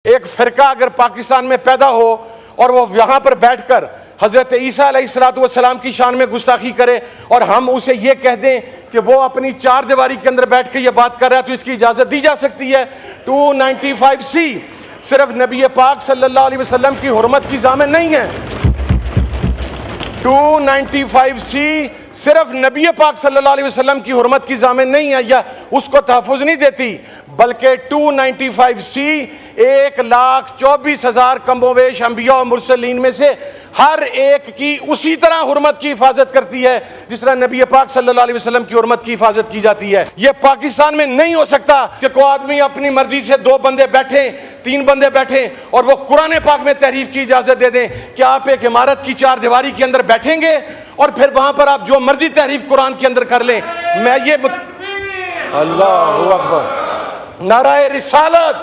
एक फिरका अगर पाकिस्तान में पैदा हो और वो यहाँ पर बैठकर हजरत ईसा अलैहिस्सलाम की शान में गुस्ताखी करे और हम उसे ये कह दें कि वो अपनी चार दीवारी के अंदर बैठ के ये बात कर रहा है, तो इसकी इजाजत दी जा सकती है। 295C सिर्फ नबी पाक सल्लल्लाहु अलैहि वसल्लम की हुर्मत की ज़ामिन नहीं है। 295C सिर्फ नबी पाक सल्लल्लाहु अलैहि वसल्लम की हुर्मत की ज़ामिन नहीं है या उसको तहफ़्फ़ुज़ नहीं देती, बल्कि 295C 1,24,000 कमोवेश अंबिया और मुरसलीन में से हर एक की उसी तरह हुर्मत की हिफाजत करती है जिस तरह नबी पाक सल्लल्लाहु अलैहि वसल्लम की हुर्मत की हिफाजत की जाती है। यह पाकिस्तान में नहीं हो सकता कि कोई आदमी अपनी मर्जी से 2 बंदे बैठे, 3 बंदे बैठे और वो कुरान पाक में तहरीफ की इजाजत दे दें कि आप एक इमारत की 4 दीवारी के अंदर बैठेंगे और फिर वहां पर आप जो मर्जी तहरीफ कुरान के अंदर कर लें। मैं ये अल्लाहू अकबर, नाराए रिसालत।